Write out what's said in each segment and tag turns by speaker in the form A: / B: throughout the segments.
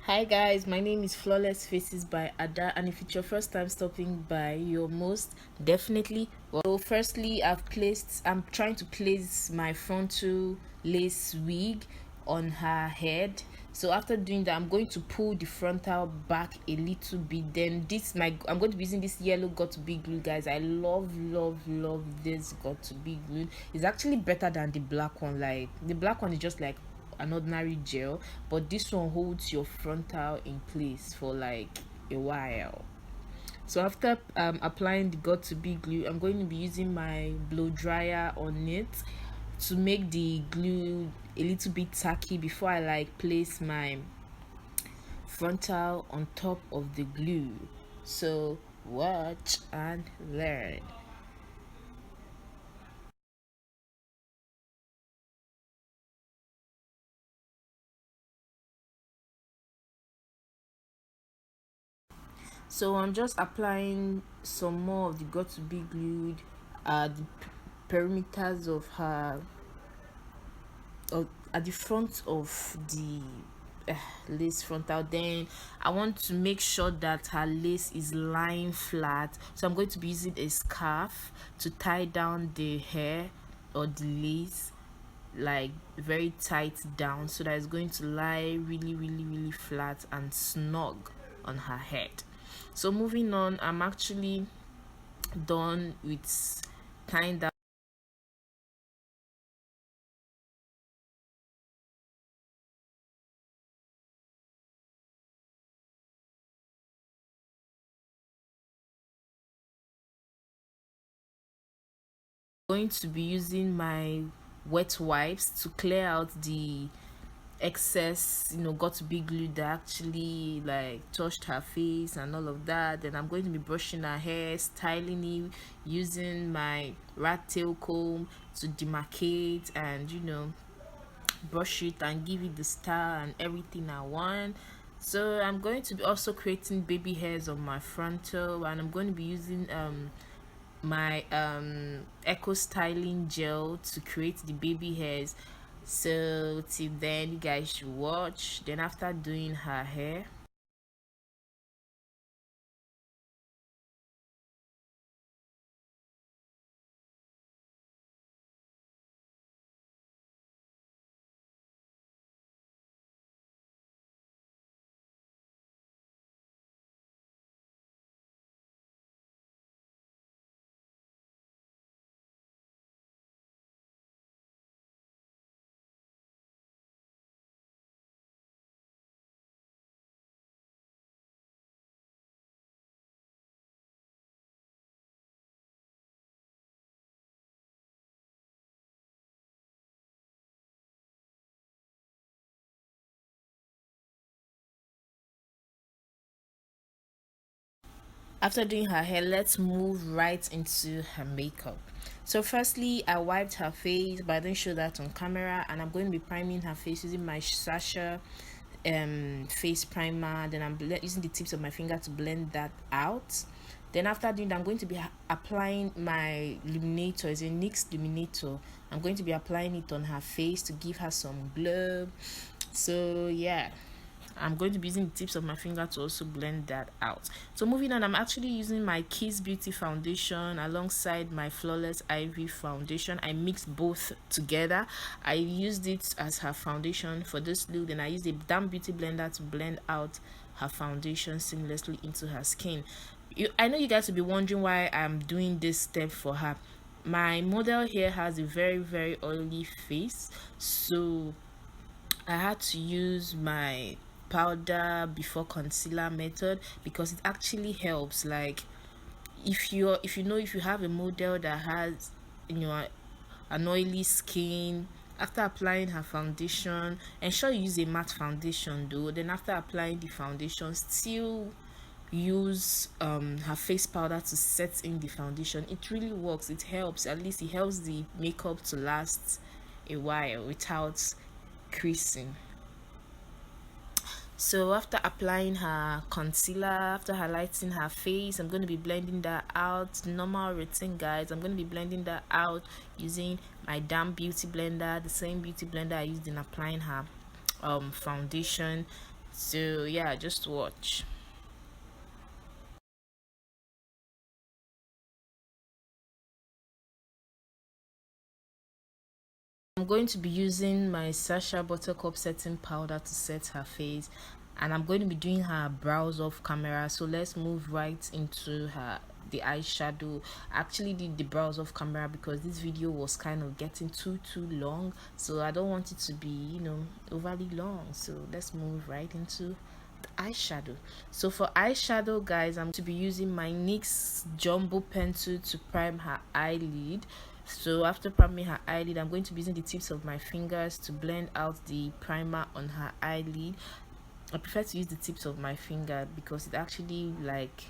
A: Hi guys, my name is Flawless Faces by Ada, and if it's your first time stopping by, you're most definitely well. Firstly, I'm trying to place my frontal lace wig on her head. So after doing that, I'm going to pull the frontal back a little bit. Then I'm going to be using this yellow got to be glue, guys. I love this got to be glue. It's actually better than the black one. Like the black one is just like an ordinary gel, but this one holds your frontal in place for like a while. So after applying the got to be glue, I'm going to be using my blow dryer on it to make the glue a little bit tacky before I like place my frontal on top of the glue. So watch and learn. So I'm just applying some more of the got to be glued the perimeters of her at the front of the lace frontal. Then I want to make sure that her lace is lying flat, so I'm going to be using a scarf to tie down the hair or the lace like very tight down, so that it's going to lie really flat and snug on her head. So moving on, I'm actually done with tying down. Going to be using my wet wipes to clear out the excess, got to be glue that actually like touched her face and all of that. Then I'm going to be brushing her hair, styling it using my rat tail comb to demarcate and brush it and give it the style and everything I want. So I'm going to be also creating baby hairs on my frontal, and I'm going to be using my eco styling gel to create the baby hairs. So till then, you guys should watch. Then after doing her hair, after doing her hair, let's move right into her makeup. So firstly, I wiped her face, but I didn't show that on camera, and I'm going to be priming her face using my Sasha face primer. Then I'm using the tips of my finger to blend that out. Then after doing that, I'm going to be applying my illuminator. It's a NYX illuminator. I'm going to be applying it on her face to give her some glow. So yeah, I'm going to be using the tips of my finger to also blend that out. So moving on, I'm actually using my Kiss Beauty foundation alongside my Flawless Ivy foundation. I mixed both together. I used it as her foundation for this look, then I used a damn beauty blender to blend out her foundation seamlessly into her skin. I know you guys will be wondering why I'm doing this step for her. My model here has a very oily face, so I had to use my powder before concealer method because it actually helps. Like if you have a model that has an oily skin, after applying her foundation, ensure you use a matte foundation though. Then after applying the foundation, still use her face powder to set in the foundation. It really works. It helps. At least it helps the makeup to last a while without creasing. So after applying her concealer, after highlighting her face, I'm going to be blending that out. Normal routine, guys. I'm going to be blending that out using my damn beauty blender, the same beauty blender I used in applying her foundation. So yeah, just watch. I'm going to be using my Sasha Buttercup setting powder to set her face, and I'm going to be doing her brows off camera. So let's move right into her the eyeshadow. I actually did the brows off camera because this video was kind of getting too long, so I don't want it to be, overly long. So let's move right into the eyeshadow. So for eyeshadow, guys, I'm to be using my NYX jumbo pencil to prime her eyelid. So after priming her eyelid, I'm going to be using the tips of my fingers to blend out the primer on her eyelid. I prefer to use the tips of my finger because it actually like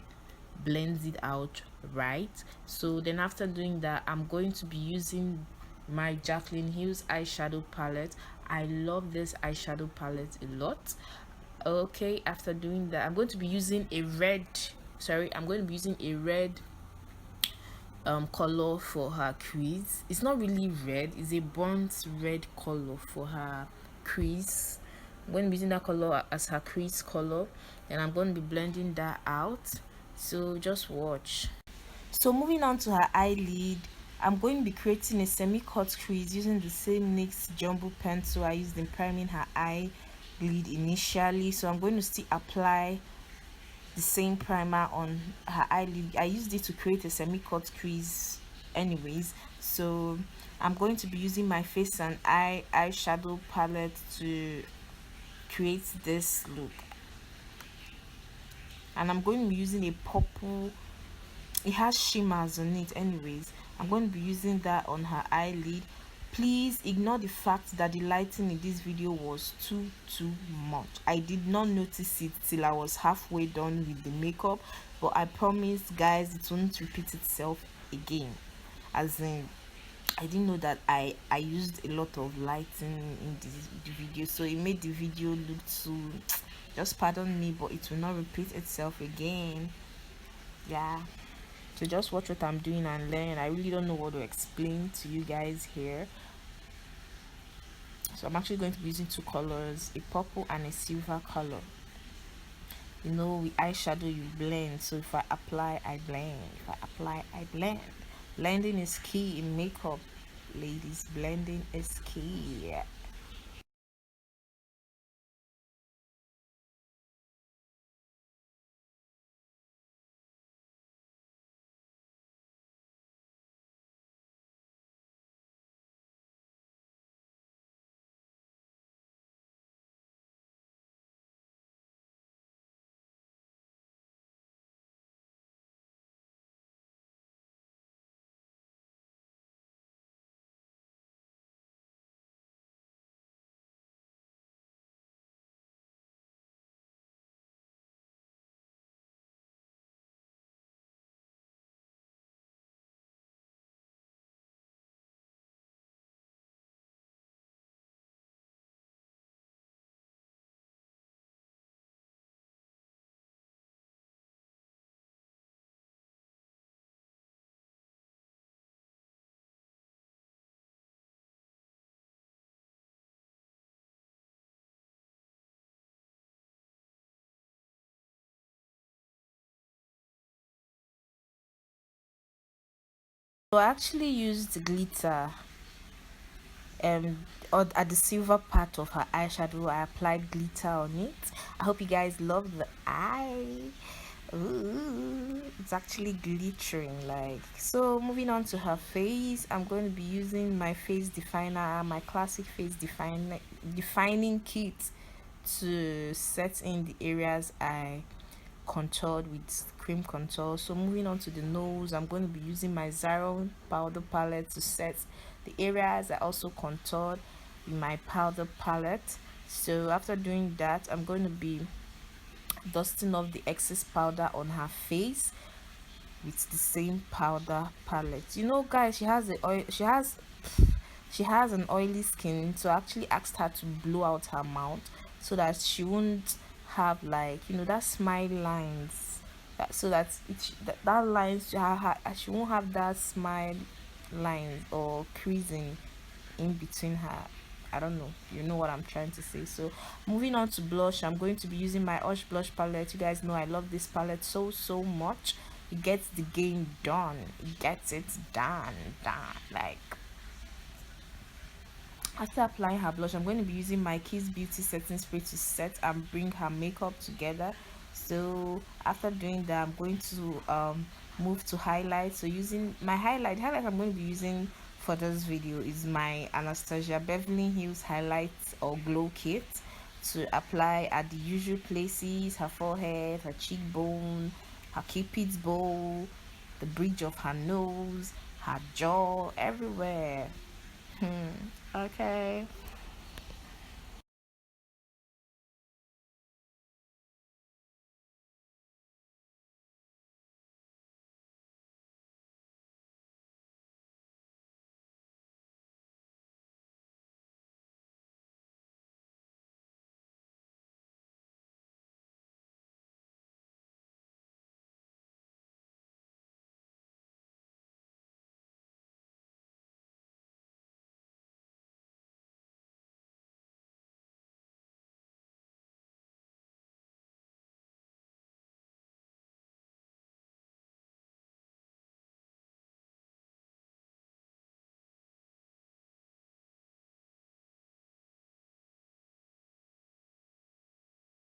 A: blends it out right. So then after doing that, I'm going to be using my Jaclyn Hill's eyeshadow palette. I love this eyeshadow palette a lot. Okay, after doing that, I'm going to be using a red, I'm going to be using a red color for her crease. It's not really red, it's a burnt red color for her crease. I'm going to be using that color as her crease color, and I'm going to be blending that out. So just watch. So moving on to her eyelid, I'm going to be creating a semi-cut crease using the same NYX jumbo pencil I used in priming her eyelid initially. So I'm going to still apply the same primer on her eyelid. I used it to create a semi-cut crease anyways. So I'm going to be using my face and eyeshadow palette to create this look, and I'm going to be using a purple, it has shimmers on it anyways. I'm going to be using that on her eyelid. Please ignore the fact that the lighting in this video was too much. I did not notice it till I was halfway done with the makeup, but I promise guys it won't repeat itself again. As in, I didn't know that I used a lot of lighting in the video, so it made the video look too just pardon me, but it will not repeat itself again. Yeah, so just watch what I'm doing and learn. I really don't know what to explain to you guys here. So I'm actually going to be using two colors, a purple and a silver color. With eyeshadow you blend, so if I apply I blend, if I apply I blend. Blending is key in makeup, ladies. Blending is key. So I actually used glitter or at the silver part of her eyeshadow. I applied glitter on it. I hope you guys love the eye. Ooh, it's actually glittering like. So moving on to her face, I'm going to be using my face definer, my classic face defining kit to set in the areas I contoured with cream contour. So moving on to the nose, I'm going to be using my Zaron powder palette to set the areas I also contoured with my powder palette. So after doing that, I'm going to be dusting off the excess powder on her face with the same powder palette. Guys, she has an oily skin, so I actually asked her to blow out her mouth so that she won't have like that smile lines, so that that lines she won't have that smile lines or creasing in between her I don't know, you know what I'm trying to say. So moving on to blush, I'm going to be using my Ush blush palette. You guys know I love this palette so much. It gets the game done. It gets it done. Like, after applying her blush, I'm going to be using my Kiss Beauty setting spray to set and bring her makeup together. So after doing that, I'm going to move to highlight. So using my highlight I'm going to be using for this video is my Anastasia Beverly Hills highlight or glow kit to apply at the usual places: her forehead, her cheekbone, her cupid's bow, the bridge of her nose, her jaw, everywhere. Okay.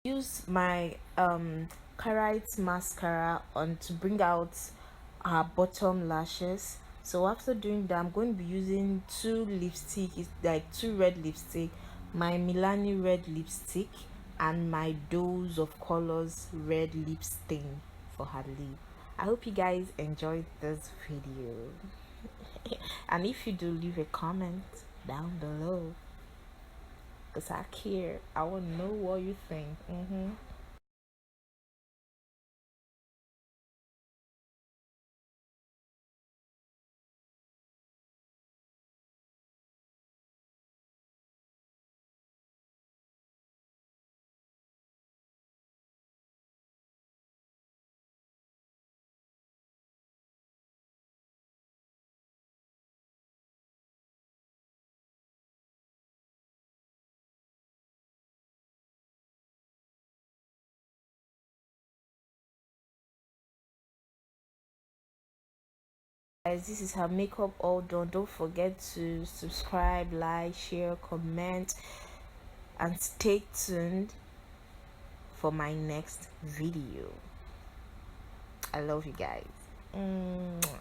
A: Use my Carite mascara on to bring out her bottom lashes. So after doing that, I'm going to be using two lipstick. It's like two red lipstick, my Milani red lipstick and my Dose of Colors red lip stain for her lip. I hope you guys enjoyed this video. And if you do, leave a comment down below, because I care. I want to know what you think. Guys, this is her makeup all done. Don't forget to subscribe, like, share, comment, and stay tuned for my next video. I love you guys. Mwah.